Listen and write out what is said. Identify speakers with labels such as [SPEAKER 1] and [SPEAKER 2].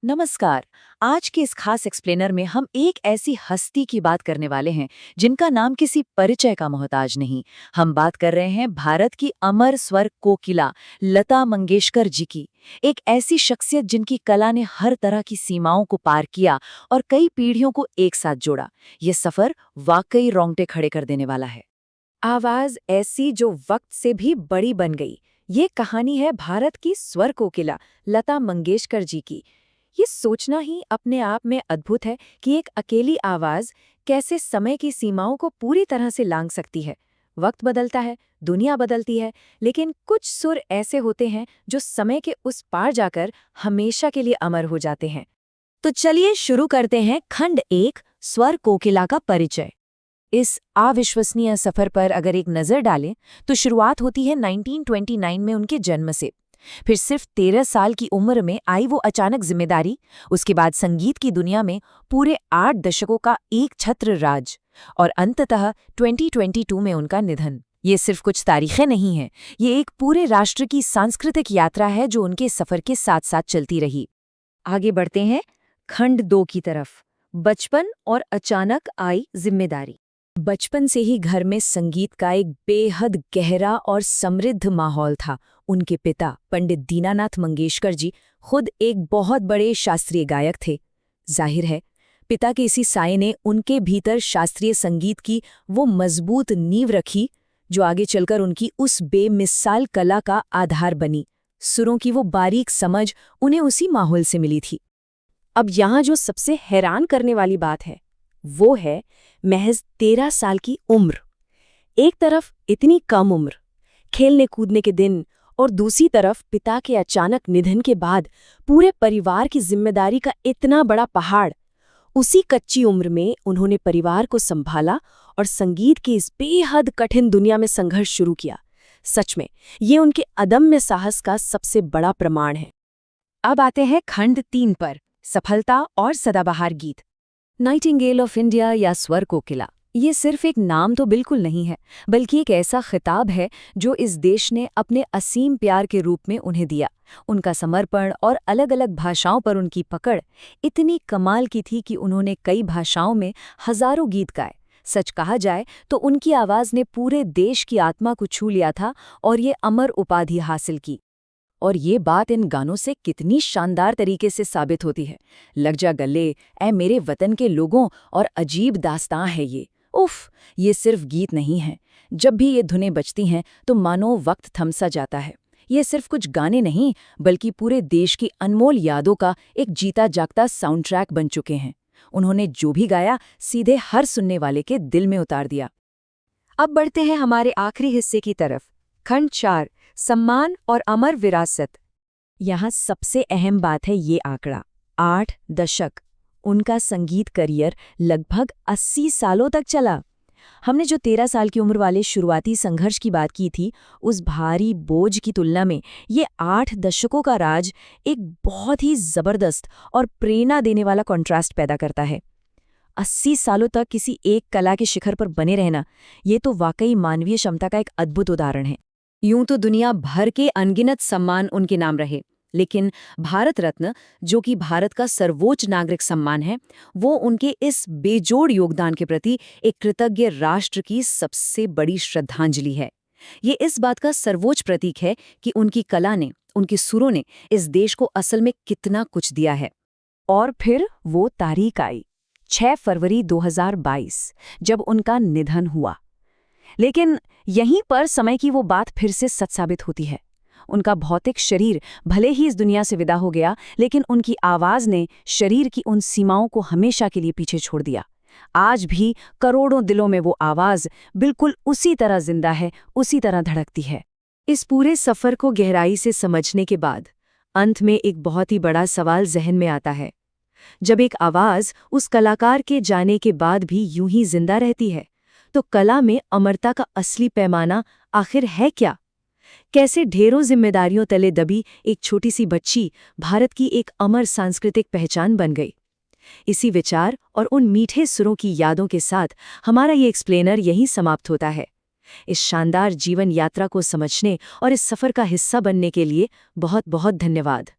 [SPEAKER 1] नमस्कार। आज के इस खास एक्सप्लेनर में हम एक ऐसी हस्ती की बात करने वाले हैं जिनका नाम किसी परिचय का मोहताज नहीं। हम बात कर रहे हैं भारत की अमर स्वर कोकिला लता मंगेशकर जी की। एक ऐसी शख्सियत जिनकी कला ने हर तरह की सीमाओं को पार किया और कई पीढ़ियों को एक साथ जोड़ा। ये सफर वाकई रोंगटे खड़े कर देने वाला है।
[SPEAKER 2] आवाज ऐसी जो वक्त से भी बड़ी बन गई। ये कहानी है भारत की स्वर कोकिला लता मंगेशकर जी की। ये सोचना ही अपने आप में अद्भुत है कि एक अकेली आवाज कैसे समय की सीमाओं को पूरी तरह से लांघ सकती है। वक्त बदलता है, दुनिया बदलती है, लेकिन कुछ सुर ऐसे होते हैं जो समय के उस पार जाकर हमेशा के लिए अमर हो जाते हैं।
[SPEAKER 1] तो चलिए शुरू करते हैं खंड 1 स्वर कोकिला का परिचय।
[SPEAKER 2] इस अविश्वसनीय सफर पर अगर एक नजर डालें तो शुरुआत होती है 1929 में उनके जन्म से। फिर सिर्फ 13 साल की उम्र में आई वो अचानक जिम्मेदारी। उसके बाद संगीत की दुनिया में पूरे 8 दशकों का एक छत्र राज और अंततः 2022 में उनका निधन। ये सिर्फ कुछ तारीखें नहीं हैं, ये एक पूरे राष्ट्र की सांस्कृतिक यात्रा है जो उनके सफर के साथ साथ चलती रही।
[SPEAKER 1] आगे बढ़ते हैं खंड 2 की तरफ। बचपन और अचानक आई जिम्मेदारी।
[SPEAKER 2] बचपन से ही घर में संगीत का एक बेहद गहरा और समृद्ध माहौल था। उनके पिता पंडित दीनानाथ मंगेशकर जी खुद एक बहुत बड़े शास्त्रीय गायक थे। जाहिर है पिता के इसी साये ने उनके भीतर शास्त्रीय संगीत की वो मजबूत नींव रखी जो आगे चलकर उनकी उस बेमिसाल कला का आधार बनी। सुरों की वो बारीक समझ उन्हें उसी माहौल से मिली थी। अब यहाँ जो सबसे हैरान करने वाली बात है वो है महज 13 साल की उम्र। एक तरफ इतनी कम उम्र, खेलने कूदने के दिन, और दूसरी तरफ पिता के अचानक निधन के बाद पूरे परिवार की जिम्मेदारी का इतना बड़ा पहाड़। उसी कच्ची उम्र में उन्होंने परिवार को संभाला और संगीत की इस बेहद कठिन दुनिया में संघर्ष शुरू किया। सच में ये उनके अदम्य साहस का सबसे बड़ा प्रमाण है।
[SPEAKER 1] अब आते हैं खंड 3 पर, सफलता और सदाबहार गीत। नाइटिंगेल ऑफ इंडिया या स्वर कोकिला, ये सिर्फ एक नाम तो बिल्कुल नहीं है, बल्कि एक ऐसा खिताब है जो इस देश ने अपने असीम प्यार के रूप में उन्हें दिया। उनका समर्पण और अलग अलग भाषाओं पर उनकी पकड़ इतनी कमाल की थी कि उन्होंने कई भाषाओं में हजारों गीत गाए। सच कहा जाए तो उनकी आवाज़ ने पूरे देश की आत्मा को छू लिया था और ये अमर उपाधि हासिल की। और ये बात इन गानों से कितनी शानदार तरीके से साबित होती है। लग जा गले, ऐ मेरे वतन के लोगों, और अजीब दास्तां है ये। उफ, ये सिर्फ गीत नहीं है। जब भी ये धुनें बजती हैं तो मानो वक्त थम सा जाता है। ये सिर्फ कुछ गाने नहीं, बल्कि पूरे देश की अनमोल यादों का एक जीता जागता साउंड ट्रैक बन चुके हैं। उन्होंने जो भी गाया सीधे हर सुनने वाले के दिल में उतार दिया। अब बढ़ते हैं हमारे आखिरी हिस्से की तरफ, खंड 4 सम्मान और अमर विरासत।
[SPEAKER 2] यहाँ सबसे अहम बात है ये आंकड़ा, 8 दशक। उनका संगीत करियर लगभग 80 सालों तक चला। हमने जो 13 साल की उम्र वाले शुरुआती संघर्ष की बात की थी, उस भारी बोझ की तुलना में ये 8 दशकों का राज एक बहुत ही जबरदस्त और प्रेरणा देने वाला कॉन्ट्रास्ट पैदा करता है। 80 सालों तक किसी एक कला के शिखर पर बने रहना, ये तो वाकई मानवीय क्षमता का एक अद्भुत उदाहरण है।
[SPEAKER 1] यूं तो दुनिया भर के अनगिनत सम्मान उनके नाम रहे, लेकिन भारत रत्न, जो कि भारत का सर्वोच्च नागरिक सम्मान है, वो उनके इस बेजोड़ योगदान के प्रति एक कृतज्ञ राष्ट्र की सबसे बड़ी श्रद्धांजलि है। ये इस बात का सर्वोच्च प्रतीक है कि उनकी कला ने, उनके सुरों ने इस देश को असल में कितना कुछ दिया है।
[SPEAKER 2] और फिर वो तारीख आई, 6 फरवरी 2022, जब उनका निधन हुआ। लेकिन यहीं पर समय की वो बात फिर से सच साबित होती है। उनका भौतिक शरीर भले ही इस दुनिया से विदा हो गया, लेकिन उनकी आवाज़ ने शरीर की उन सीमाओं को हमेशा के लिए पीछे छोड़ दिया। आज भी करोड़ों दिलों में वो आवाज़ बिल्कुल उसी तरह जिंदा है, उसी तरह धड़कती है।
[SPEAKER 1] इस पूरे सफ़र को गहराई से समझने के बाद अंत में एक बहुत ही बड़ा सवाल जहन में आता है। जब एक आवाज़ उस कलाकार के जाने के बाद भी यूं ही जिंदा रहती है, तो कला में अमरता का असली पैमाना आखिर है क्या? कैसे ढेरों जिम्मेदारियों तले दबी एक छोटी सी बच्ची भारत की एक अमर सांस्कृतिक पहचान बन गई? इसी विचार और उन मीठे सुरों की यादों के साथ हमारा ये एक्सप्लेनर यहीं समाप्त होता है। इस शानदार जीवन यात्रा को समझने और इस सफ़र का हिस्सा बनने के लिए बहुत बहुत धन्यवाद।